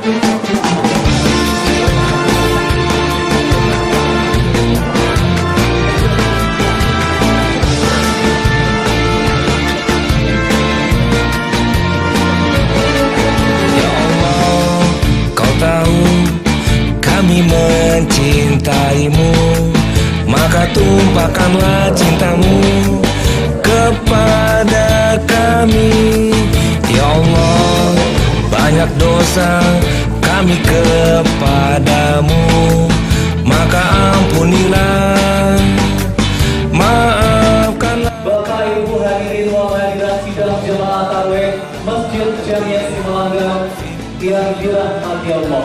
Kami mencintaimu, maka tumpahkanlah cintamu kepada kami. Ya Allah, banyak dosa kami kepadamu, maka ampunilah, maafkanlah. Bapak Ibu hadirin wal hadirat sidang jemaah tarawih Masjid Jamiah Simalungun yang dirahmati Allah.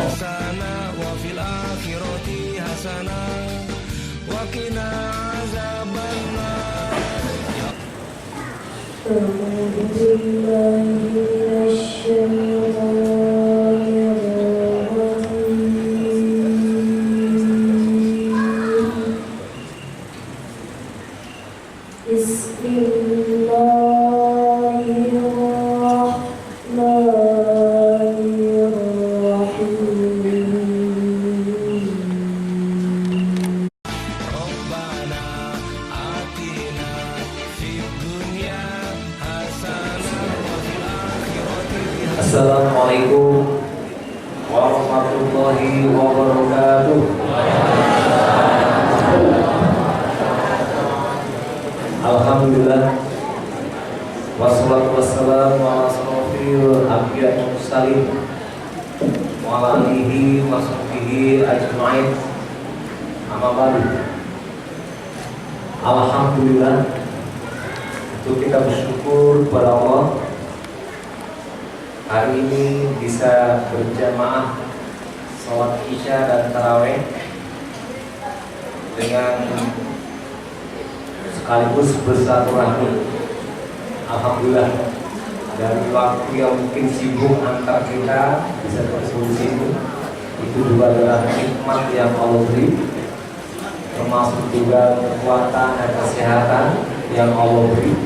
Assalamualaikum warahmatullahi wabarakatuh. Alhamdulillah, wassalatu wassalamu ala asrofil anbiya'i wal mursalin wa ala alihi wa sahbihi ajma'in. Amma ba'du. Alhamdulillah, itu kita bersyukur kepada Allah hari ini bisa berjamaah sholat isya dan tarawih dengan sekaligus bersilaturahmi. Alhamdulillah, dari waktu yang mungkin sibuk antar kita bisa berkumpul di sini, itu juga adalah nikmat yang Allah beri, termasuk juga kekuatan dan kesehatan yang Allah beri,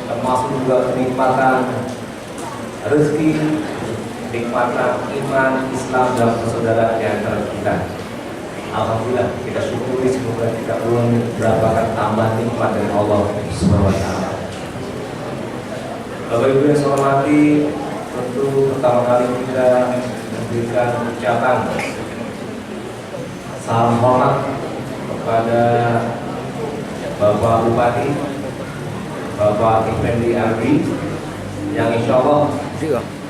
termasuk juga kenikmatan rezeki, nikmatan iman, Islam dan persaudaraan di antara kita. Alhamdulillah, kita syukuri, semoga kita pun mendapatkan tambahan nikmat dari Allah Subhanahu wa taala. Bapak Ibu yang saya hormati, tentu pertama kali kita memberikan ucapan salam hormat kepada Bapak Bupati, Bapak Effendi Arbi, yang insya Allah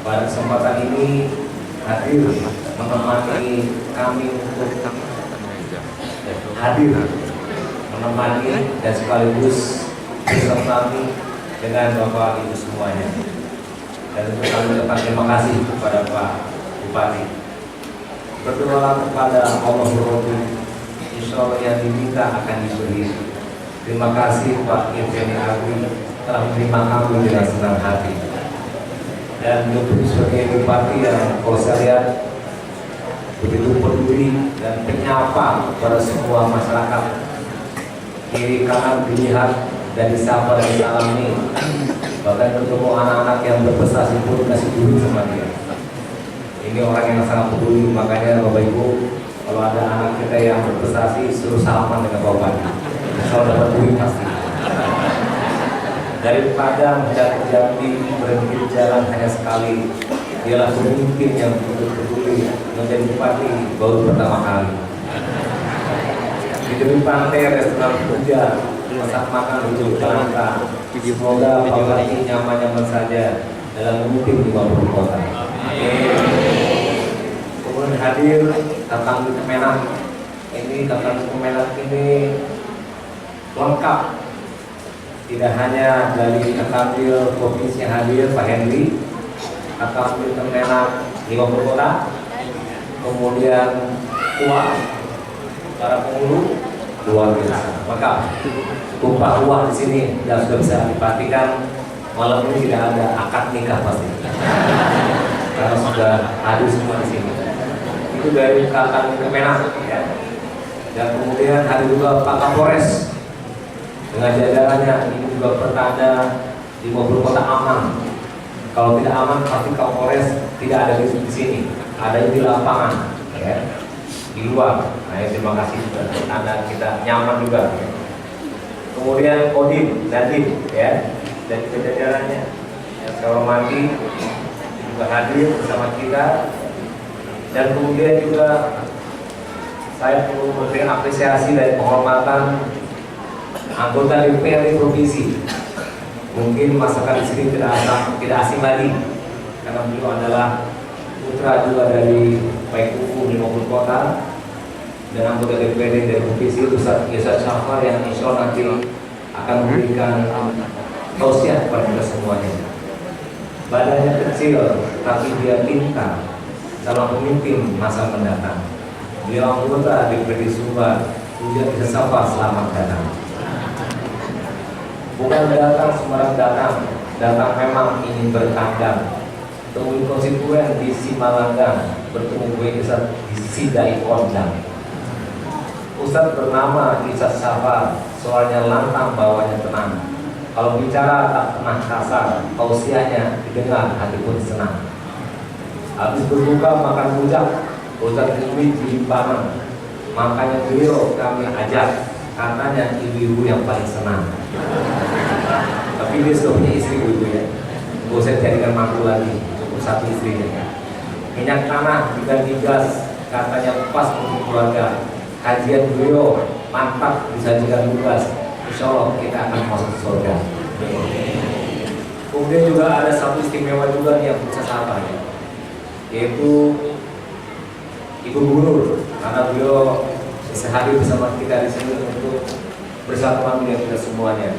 pada kesempatan ini hadir menemani kami untuk hadir menemani dan sekaligus bersertami dengan Bapak Ibu semuanya. Dan untuk kami ucapkan terima kasih kepada Pak Bupati. Berdoa kepada Allah Subhanahu, insya Allah yang diminta akan diberi. Terima kasih Pak Effendi Arbi telah menerima kami dengan senang hati. Dan Bapak sebagai bupati yang kalau saya lihat begitu peduli dan penyapa kepada semua masyarakat, kiri kanan dilihat dan disapa dan disalami, bahkan ketemu anak-anak yang berprestasi pun kasih dulu sama dia. Ini orang yang sangat peduli, makanya Bapak Ibu kalau ada anak kita yang berprestasi suruh salaman dengan Bapak, insya Allah dapat duit pasti. Daripada menjadi berhenti di jalan hanya sekali, dialah pemimpin yang betul peduli menjadi bupati baru pertama kali. Di tepi pantai restoran puja, masak makan untuk Jakarta. Semoga Pak Bupati nyaman-nyaman saja dalam memimpin 50 kota. Kemudian hadir Kakang Kemenak. Ini Kakang Kemenak ini lengkap. Tidak hanya dari Akabir Provinsi hadir Pak Henry, Akabir Kemenak 50 kota, kemudian Tua, para penghulu luar biasa. Maka tumpah ruah di sini yang sudah bisa diperhatikan malam ini tidak ada akad nikah pasti, karena sudah hadir semua di sini. Itu dari Kakak Kemenak, ya. Dan kemudian hadir juga Pak Kapolres dengan jajarannya. Ini juga pertanda 50 kota aman. Kalau tidak aman pasti Kapolres tidak ada di sini. ada di lapangan, ya, di luar. Nah, terima kasih Anda, kita nyaman juga. Ya. Kemudian Kodim, Nadim, ya, dan jajarannya yang saya hormati juga hadir bersama kita. Dan kemudian juga saya perlu memberikan apresiasi dan penghormatan anggota DPRD Provinsi. Mungkin masyarakat di sini tidak asing lagi, karena beliau adalah putra juga dari baik UU maupun kota, dan anggota DPRD dari Provinsi Ustaz Yusuf Syafar yang insya Allah nanti akan memberikan tausiah kepada kita semuanya. Badannya kecil, tapi dia pintar, calon pemimpin masa mendatang. Beliau anggota DPRD Sumbar, Ustaz Yusuf Syafar, selamat datang. Bukan datang sembarang datang memang ingin bertandang. Temui konstituen di Simalanggang, bertemu gue di Sidai Kondang. Ustadz bernama Yusuf Syafar, suaranya lantang, bawahnya tenang. Kalau bicara tak pernah kasar, tausiahnya didengar, hati pun senang. Habis berbuka makan rujak, Ustadz Rizmi Jimbangan. Makanya beliau kami ajak, katanya ibu-ibu yang paling senang. Tapi dia sudah punya istri ibu ya. Gak usah jadikan mantu lagi, cukup satu istrinya. Minyak tanah diganti gas, katanya pas untuk keluarga. Kajian beliau mantap, disajikan tugas. Insya Allah kita akan masuk surga. Kemudian juga ada satu istimewa juga nih yang bisa sapa ya, yaitu Ibu Gubernur, karena beliau bisa hadir bersama kita di sini untuk bersama dengan kita semuanya.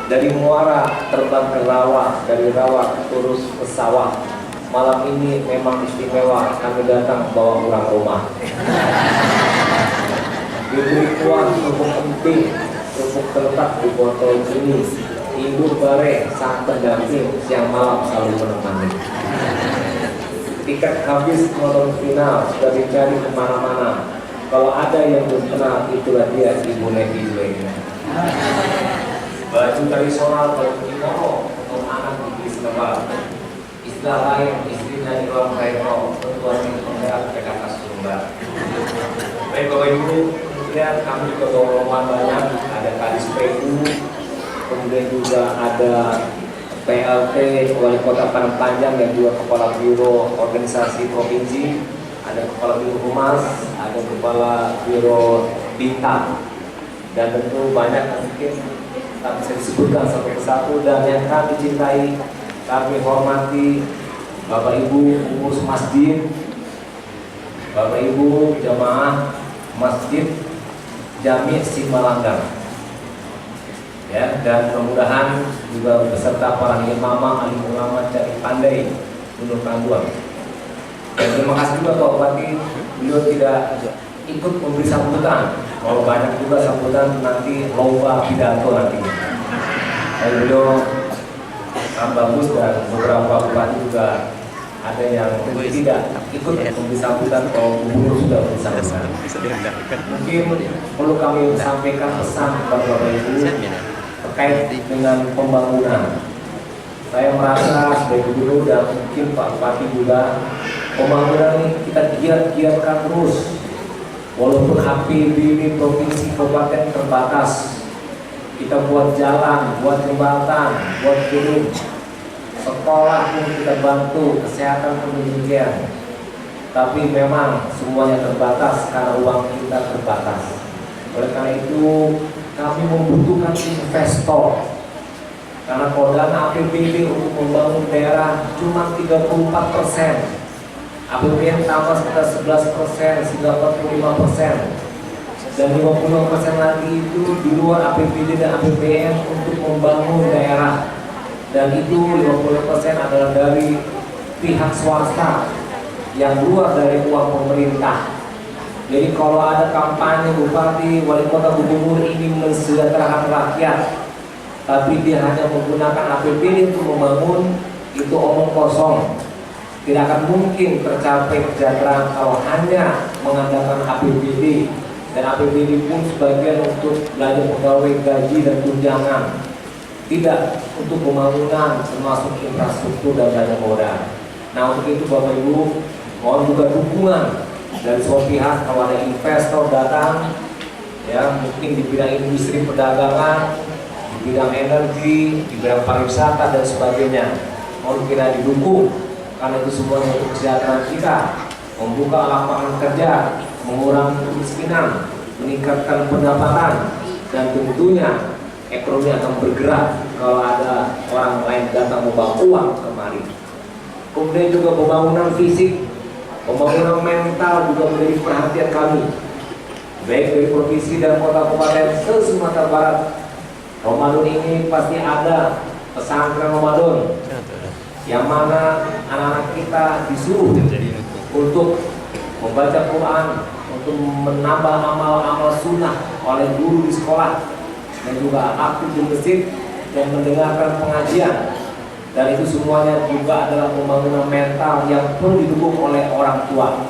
Dari Muara terbang ke Rawa, dari Rawa terus ke sawah. Malam ini memang istimewa, kami datang bawa pulang rumah. Diberi kuah kerupuk penting, kerupuk terletak di botol jenis. Ibu bare, sang pendamping, siang malam selalu menemani. Tiket habis nonton final, sudah dicari kemana-mana. Kalau ada yang belum kenal, itulah dia Ibu Neti Juleika. Baju tradisional, baju kimono untuk anak di Sumbar. Istilah lain, istrinya di ruang kairo, ketua tim penggerak PKK Sumbar. Baik Bapak Ibu, kemudian kami juga bawa rombongan banyak, ada Kadis PU, kemudian juga ada PLT Wali Kota Padang Panjang dan juga Kepala Biro Organisasi Provinsi, ada Kepala Biro Humas, ada Kepala Biro Bintang, dan tentu banyak mungkin tak bisa disebutkan satu persatu. Dan yang kami cintai, kami hormati Bapak Ibu pengurus masjid, Bapak Ibu jamaah Masjid Jami Simalanggang, ya, dan mudah-mudahan juga beserta para imam, alim ulama cari pandai untuk panduan. Dan terima kasih juga Pak Bupati, beliau tidak ikut memberi sambutan. Kalau banyak juga sambutan nanti lomba pidato nanti. Dan beliau bagus, dan beberapa bupati juga ada yang tidak ikut memberi sambutan kalau gubernur sudah memberi sambutan. Mungkin perlu kami sampaikan pesan kepada Bapak Ibu terkait dengan pembangunan. Saya merasa sebagai gubernur dan mungkin Pak Bupati juga, pembangunan ini kita giat-giatkan terus. Walaupun APBD provinsi kabupaten terbatas, kita buat jalan, buat jembatan, buat gedung, sekolah pun kita bantu, kesehatan pun demikian. Tapi memang semuanya terbatas karena uang kita terbatas. Oleh karena itu kami membutuhkan investor. Karena kalau dana APBD untuk membangun daerah cuma 34%. APBN tambah sekitar 11%, sehingga 45%, dan 55% lagi itu di luar APBD dan APBN untuk membangun daerah, dan itu 50% adalah dari pihak swasta yang luar dari uang pemerintah. Jadi kalau ada kampanye bupati, wali kota, gubernur ini mensejahterakan rakyat, tapi dia hanya menggunakan APBD untuk membangun, itu omong kosong. Tidak akan mungkin tercapai kesejahteraan kalau hanya mengandalkan APBD, dan APBD pun sebagian untuk belanja pegawai, gaji dan tunjangan, tidak untuk pembangunan termasuk infrastruktur dan dana modal. Nah, untuk itu Bapak Ibu, mohon juga dukungan dari semua pihak. Kalau ada investor datang, ya mungkin di bidang industri perdagangan, di bidang energi, di bidang pariwisata dan sebagainya, mohon kita didukung karena itu semuanya untuk kesejahteraan kita, membuka lapangan kerja, mengurangi kemiskinan, meningkatkan pendapatan, dan tentunya ekonomi akan bergerak kalau ada orang lain datang membawa uang kemari. Kemudian juga pembangunan fisik, pembangunan mental juga menjadi perhatian kami, baik dari provinsi dan kota kabupaten se-Sumatera Barat. Ramadan ini pasti ada pesantren Ramadan yang mana anak-anak kita disuruh untuk membaca Quran, untuk menambah amal-amal sunnah oleh guru di sekolah, dan juga aktif di masjid dan mendengarkan pengajian. Dan itu semuanya juga adalah pembangunan mental yang perlu didukung oleh orang tua.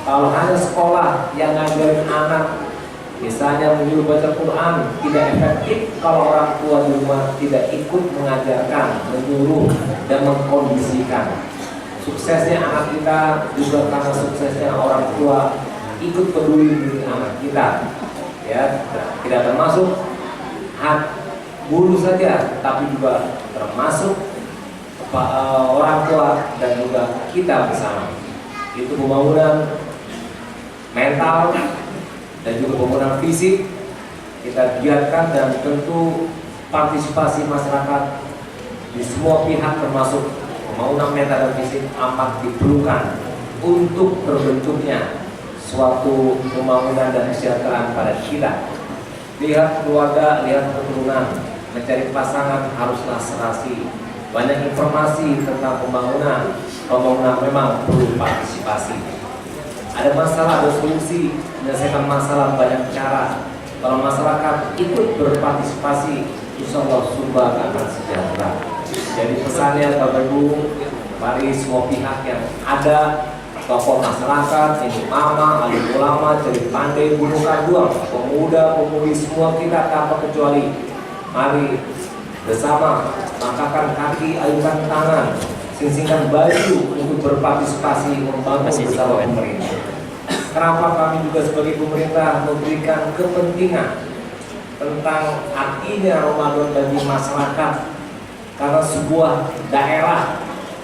Kalau hanya sekolah yang ngajarin anak, misalnya menyuruh baca Quran, tidak efektif kalau orang tua di rumah tidak ikut mengajarkan, menyuruh, dan mengkondisikan. Suksesnya anak kita juga karena suksesnya orang tua ikut peduli dengan anak kita. Ya, tidak termasuk guru saja, tapi juga termasuk orang tua dan juga kita bersama. Itu pembangunan mental dan juga pembangunan fisik kita giatkan, dan tentu partisipasi masyarakat di semua pihak termasuk pembangunan mental dan fisik amat diperlukan untuk terbentuknya suatu pembangunan dan kesejahteraan pada kita. Lihat keluarga, lihat keturunan, mencari pasangan haruslah serasi. Banyak informasi tentang pembangunan memang perlu partisipasi. Ada masalah, ada solusi, menyelesaikan masalah banyak cara. Kalau masyarakat ikut berpartisipasi, insya Allah Sumba akan sejahtera. Jadi pesannya Bapak Ibu, mari semua pihak yang ada, tokoh masyarakat, ini mama, alim ulama, jadi pandai, bunuh kaduang, pemuda, pemudi, semua kita tanpa kecuali, mari bersama langkahkan kaki, ayunkan tangan, singsingkan baju untuk berpartisipasi membangun bersama pemerintah. Kenapa kami juga sebagai pemerintah memberikan kepentingan tentang artinya Ramadan bagi masyarakat? Karena sebuah daerah,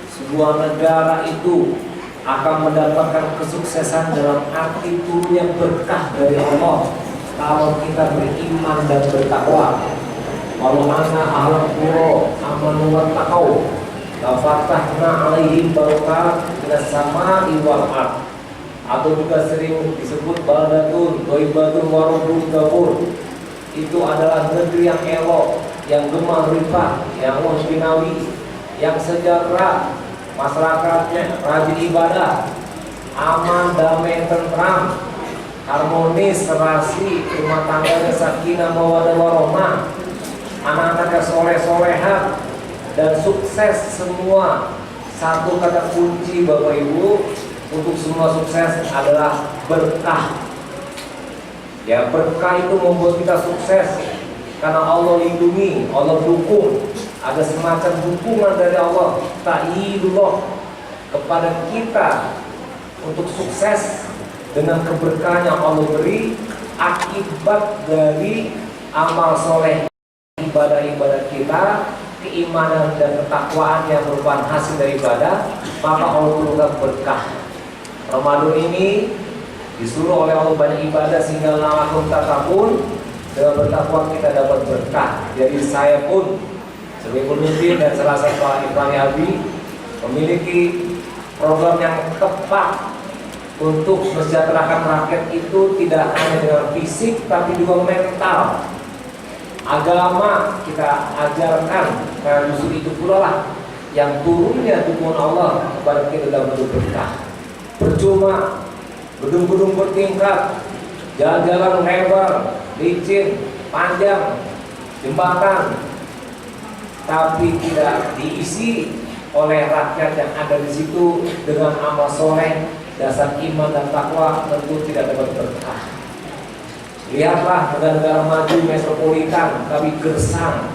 sebuah negara itu akan mendapatkan kesuksesan dalam arti turunnya berkah dari Allah kalau kita beriman dan bertakwa. Kalau anna ahlul qura amanu wattaqau la fatahna alaihim barakaat minas samaa'i wal ardh. Atau juga sering disebut baldatun thayyibatun wa rabbun ghafur. Itu adalah negeri yang elok, yang gemah ripah, yang muhsinawi, yang sejahtera, masyarakatnya rajin ibadah, aman, damai, tentram, harmonis, serasi, rumah tangganya sakinah mawaddah warahmah, anak-anaknya soleh-solehat, dan sukses semua. Satu kata kunci Bapak Ibu untuk semua sukses adalah berkah. Ya, berkah itu membuat kita sukses karena Allah lindungi, Allah dukung. Ada semacam dukungan dari Allah, ta'yidullah kepada kita untuk sukses dengan keberkahan yang Allah beri akibat dari amal soleh, ibadah-ibadah kita, keimanan dan ketakwaan yang merupakan hasil dari ibadah, maka Allah turunkan berkah. Ramadan ini disuruh oleh Allah banyak ibadah sehingga la'allakum tattaqun, dengan bertakwa kita dapat berkah. Jadi saya pun sebagai pemimpin dan salah satu Ibrani Abi memiliki program yang tepat untuk mensejahterakan rakyat itu tidak hanya dengan fisik tapi juga mental. Agama kita ajarkan karena justru itu pula lah yang turunnya dukungan Allah kepada kita dalam bentuk berkah. Percuma gedung-gedung bertingkat, jalan-jalan lebar, licin, panjang, jembatan, tapi tidak diisi oleh rakyat yang ada di situ dengan amal soleh, dasar iman dan takwa, tentu tidak dapat berkah. Lihatlah negara-negara maju metropolitan, tapi gersang,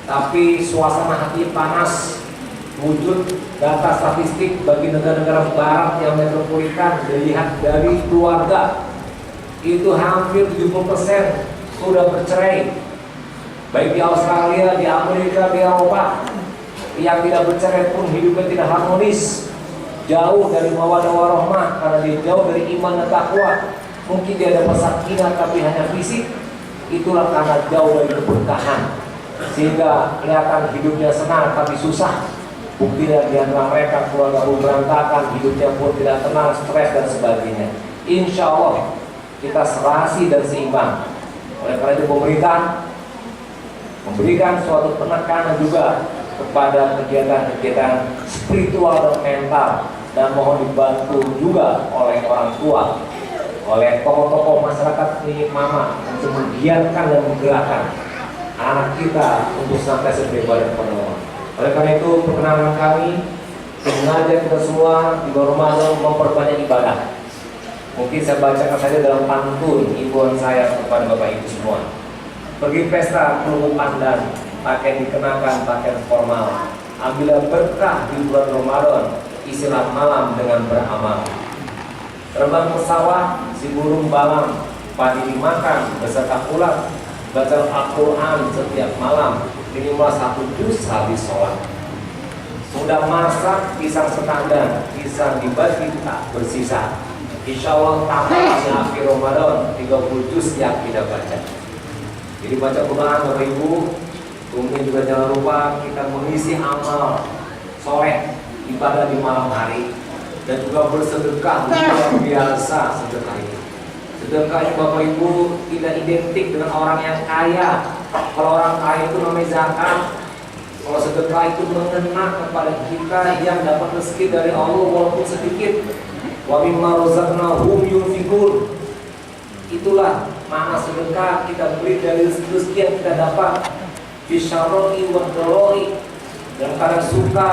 tapi suasana hati panas, wujud data statistik bagi negara-negara barat yang metropolitan dilihat dari keluarga, itu hampir 70% sudah bercerai. Baik di Australia, di Amerika, di Eropa, yang tidak bercerai pun hidupnya tidak harmonis, jauh dari mawaddah warahmah karena dia jauh dari iman dan takwa. Mungkin dia ada sakinah tapi hanya fisik. Itulah karena jauh dari keberkahan, sehingga kelihatan hidupnya senang tapi susah. Buktinya di antara mereka keluarga berantakan, hidupnya pun tidak tenang, stres dan sebagainya. Insya Allah kita serasi dan seimbang. Oleh karena itu pemerintah memberikan suatu penekanan juga kepada kegiatan-kegiatan spiritual dan mental, dan mohon dibantu juga oleh orang tua, oleh tokoh-tokoh masyarakat ini mama untuk menggiatkan dan menggerakkan anak kita untuk senantiasa beribadah kepada Allah. Oleh karena itu perkenalan kami mengajak kita semua di bulan Ramadan memperbanyak ibadah. Mungkin saya bacakan saja dalam pantun imbauan saya kepada Bapak Ibu semua. Pergi pesta perlu pandan, pakaian dikenakan pakaian formal. Ambillah berkah di bulan Ramadan, isilah malam dengan beramal. Terbang ke sawah, si burung balang, padi dimakan beserta ulat. Baca Al-Quran setiap malam, minimal 1 juz habis sholat. Sudah masak pisang setandan, pisang dibagi tak bersisa. Insya Allah tamat akhir Ramadan 30 juz yang kita baca. Jadi baca Quran Bapak Ibu, kemudian juga jangan lupa kita mengisi amal soleh ibadah di malam hari, dan juga bersedekah luar biasa sedekah itu. Sedekah itu Bapak Ibu tidak identik dengan orang yang kaya. Kalau orang kaya itu namanya zakat. Kalau sedekah itu mengena kepada kita yang dapat rezeki dari Allah walaupun sedikit. Wa mimma razaqnahum yunfiqun. Itulah makna sedekah, kita beri dari rezeki yang kita dapat. Fisyaroi wa dharoi, dalam keadaan suka,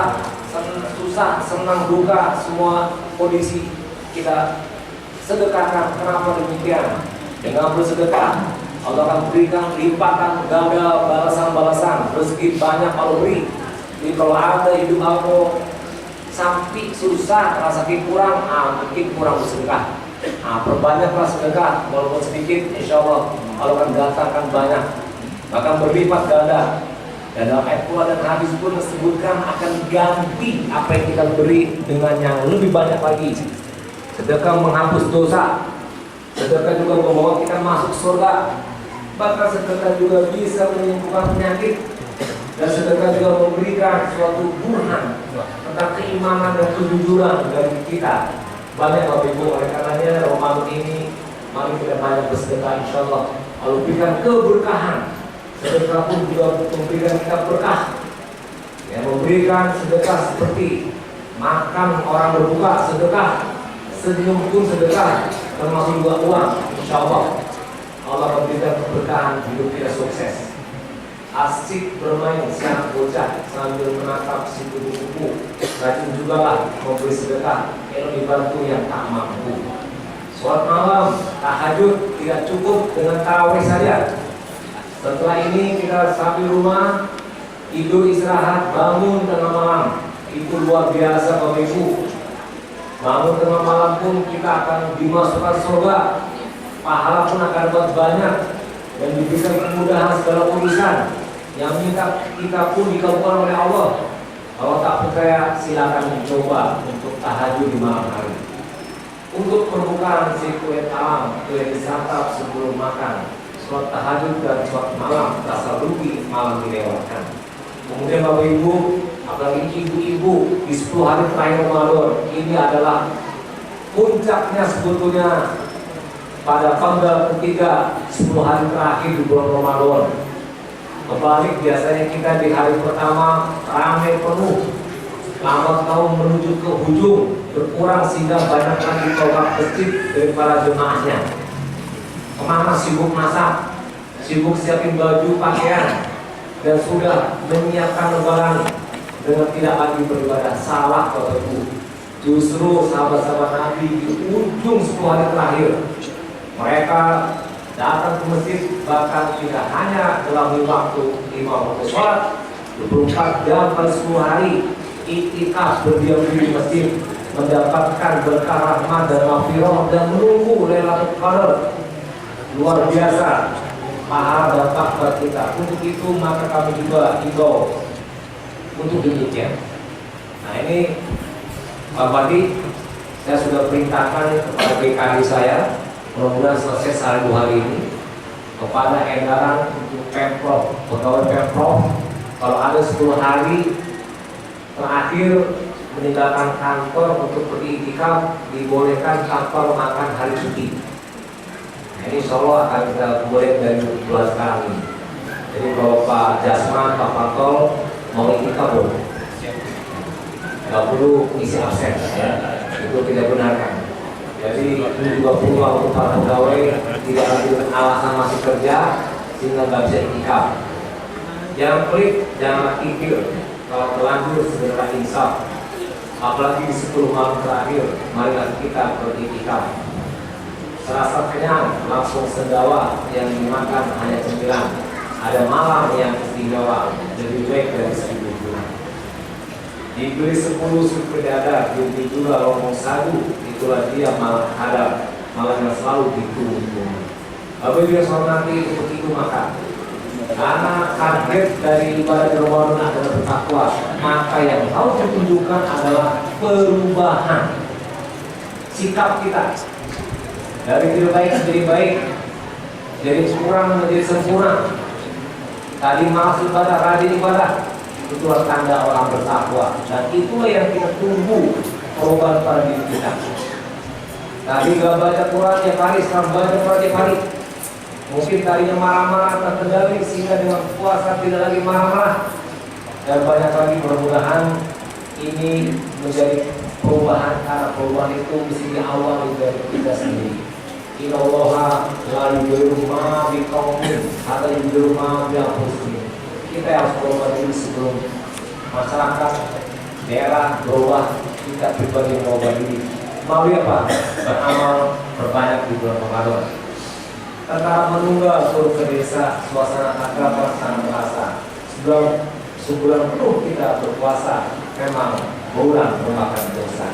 susah, senang, duka, semua kondisi kita sedekahkan. Kenapa demikian? Dengan bersedekah Allah akan berikan limpahkan ganda balasan-balasan, rezeki banyak Allah beri. Jadi kalau ada hidup kamu sampai susah, rasa kurang, mungkin kurang bersedekah. Perbanyaklah sedekah walaupun sedikit, insya Allah Allah akan datangkan banyak, bahkan berlipat ganda. Dan dalam ayat Quran dan hadis pun disebutkan akan ganti apa yang kita beri dengan yang lebih banyak lagi. Sedekah menghapus dosa, sedekah juga membawa kita masuk surga, bahkan sedekah juga bisa menyembuhkan penyakit, dan sedekah juga memberikan suatu burhan tentang keimanan dan kejujuran dari kita. Banyak Bapak Ibu, oleh karenanya Ramadan ini mari kita banyak bersedekah, insya Allah Allah berikan keberkahan. Sedekah pun juga memberikan kita berkah, yang memberikan sedekah seperti makan orang berbuka sedekah, senyum pun sedekah, termasuk juga uang. Insya Allah Allah memberikan keberkahan, hidup kita sukses. Asik bermain siang bocah sambil menatap si kupu-kupu, rajin juga lah memberi sedekah, kalau dibantu yang tak mampu. Sholat malam, tahajud tidak cukup dengan tarawih saja. Setelah ini kita sambil rumah, tidur istirahat, bangun tengah malam. Itu luar biasa Bapak Ibu. Bangun tengah malam pun kita akan dimasukkan surga, pahala pun akan dapat banyak, dan diberikan kemudahan segala urusan. Yang minta kita pun dikabulkan oleh Allah. Kalau tak percaya silakan mencoba untuk tahajud di malam hari. Untuk perbukaan si kue talam, kue disantap sebelum makan, sholat tahajud dan sholat malam, rasa rugi malam dilewatkan. Kemudian Bapak Ibu, apalagi ibu-ibu di 10 hari terakhir Ramadan, ini adalah puncaknya sebetulnya pada tanggal ketiga 10 hari terakhir di bulan Ramadan. Kebalik biasanya kita di hari pertama ramai penuh, lambat tahun menuju ke hujung berkurang sehingga banyak lagi tolak masjid dari para jemaahnya. Kemana sibuk masak, sibuk siapin baju pakaian, dan sudah menyiapkan lebaran dengan tidak lagi beribadah. Salah Bapak Ibu. Justru sahabat-sahabat Nabi di ujung 10 hari terakhir mereka datang ke masjid, bahkan tidak hanya dalam waktu 5 waktu sholat 24 jam per 10 hari, iktikaf berdiam diri di masjid, mendapatkan berkah rahmat dan maghfirah dan menunggu Lailatul Qadar. Luar biasa pahala dan takwa kita. Untuk itu maka kami juga himbau untuk demikian. Nah ini Pak Bupati, saya sudah perintahkan kepada PKI saya, mudah-mudahan selesai sehari 2 hari ini, kepada edaran untuk Pemprov, pegawai Pemprov, kalau ada 10 hari terakhir meninggalkan kantor untuk beriktikaf, dibolehkan tanpa makan hari cuti. Nah, ini insya Allah akan kita boleh dari bulan kami. Jadi kalau Pak Jasman, Pak Patol mau iktikaf boleh, nggak perlu isi absen, ya. Itu tidak benarkan. Jadi ini juga peluang untuk para pegawai tidak ada alasan masih kerja sehingga nggak bisa iktikaf. Jangan pelit, jangan kikir. Kalau terlanjur segera insaf. Apalagi di 10 malam terakhir, marilah kita beriktikaf. Serasa kenyang, langsung sendawa yang dimakan hanya cemilan. Ada malam yang istimewa, lebih baik dari 1000 bulan. Diberi 10 suku dada, diberi juga lomong sadu, itulah dia malam hadap, malam yang selalu ditunggu. Apabila soal nanti untuk itu maka, karena target dari ibadah Ramadan adalah bertakwa, maka yang harus ditunjukkan adalah perubahan sikap kita dari tidak baik menjadi baik, dari kurang menjadi sempurna. Tadi malas ibadah, rajin ibadah, itulah tanda orang bertakwa, dan itulah yang kita tunggu perubahan pada diri kita. Tadi gak baca Quran tiap hari, sekarang baca Quran tiap hari. Mungkin tadinya marah-marah terkendali sehingga dengan puasa tidak lagi marah-marah. Dan banyak lagi, mudah-mudahan ini menjadi perubahan, karena perubahan itu mesti diawali dari kita sendiri. Innallaha la yughayyiru ma biqaumin hatta yughayyiru ma bi anfusihim. Kita harus berubah diri sebelum masyarakat, daerah berubah, kita pribadi berubah diri. Mau apa? Beramal berbanyak di bulan Ramadan. Tentara menunggal turun ke desa, suasana akrab sangat terasa. Sebulan penuh kita berpuasa, memang bulan memakan dosa.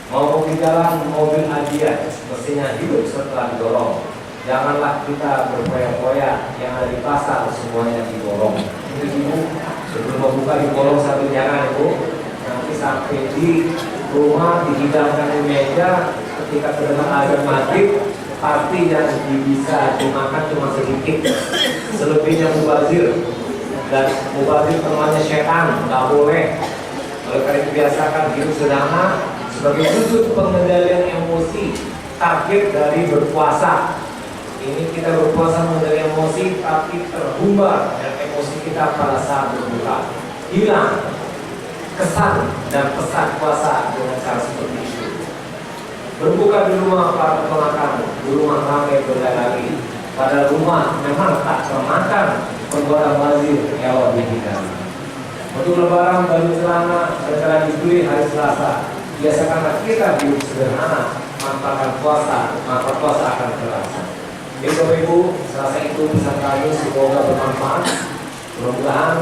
Mau di jalan mobil ajian, mestinya hidup setelah didorong. Janganlah kita berpoya-poya, yang ada di pasar semuanya diborong. Ini ibu, sebelum membuka diborong sambil jangan ibu. Nanti sampai di rumah dihidangkan di meja, ketika terdengar azan maghrib, pasti yang bisa dimakan cuma sedikit, selebihnya mubazir. Dan mubazir temannya setan, nggak boleh. Oleh karena itu biasakan hidup sederhana sebagai wujud pengendalian emosi. Target dari berpuasa ini, kita berpuasa mengendalikan emosi, tapi terhumbar dan emosi kita pada saat berbuka hilang kesan dan pesan puasa dengan cara seperti itu. Berbuka di rumah para keponakan, di rumah ramai berdagangi. Pada rumah memang tak termakan perbuatan wajib ya kita. Untuk lebaran baju celana segera dibeli hari Selasa. Biasakanlah kita hidup sederhana, manfaatkan puasa, maka puasa akan terasa. Ibu-ibu, Selasa itu bisa kami semoga bermanfaat. Mudah-mudahan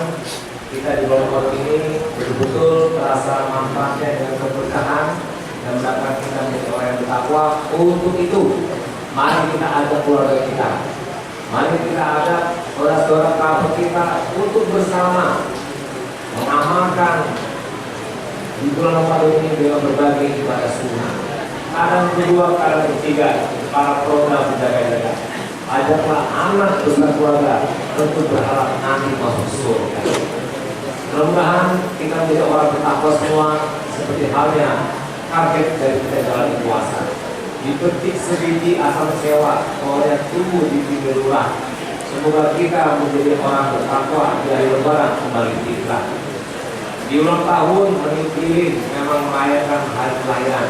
kita di bulan ini betul-betul terasa manfaatnya dengan keberkahan dan mendapat kita menjadi orang yang bertakwa. Untuk itu, mari kita ajak keluarga kita, mari kita ajak saudara-saudara kerabat kita untuk bersama mengamalkan di bulan Ramadan ini dengan berbagai ibadah sunnah. Kadang kedua, kadang ketiga, para program menjaga-jaga. Ajaklah anak besar keluarga untuk berharap nanti masuk surga. Mudah-mudahan kita menjadi orang bertakwa semua, seperti halnya target dari kita jalan puasa. Dipetik sebiji asal sewa, oleh tumbuh di pinggir lurah. Semoga kita menjadi orang bertakwa dari lebaran kembali kita. Di ulang tahun menipilin memang merayakan hari kelahiran.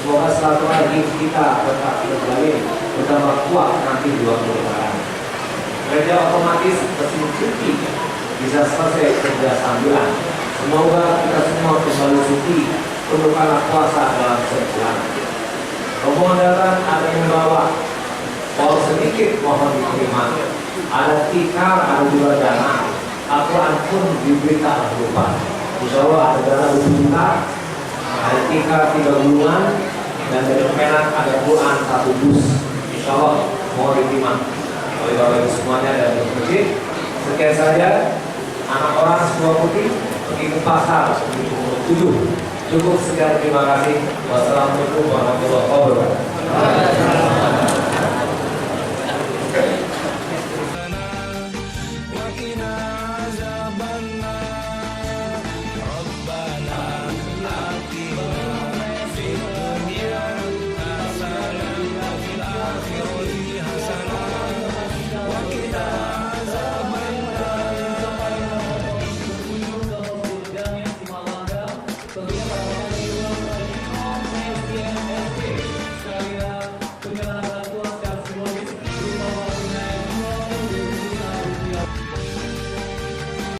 Semoga selalu lagi kita tetap kembali bertambah kuat nanti di waktu lebaran. Kerja otomatis mesin cuti bisa selesai kerja sambilan. Semoga kita semua kembali suci, perlukanlah puasa dalam sebulan. Rombongan datang ada yang bawa, walau sedikit mohon diterima. Ada tikar, ada juga dana. Al-Quran pun diberi tak lupa. Insya Allah ada dana UPK, ada TK 3 gulungan, dan dari Kemenak ada Quran 1 dus. Insya Allah mau diterima oleh Bapak Ibu semuanya dan berpikir. Sekian saja, anak orang semua putih pergi ke pasar untuk 7. Cukup sekian, terima kasih. Wassalamualaikum warahmatullahi wabarakatuh.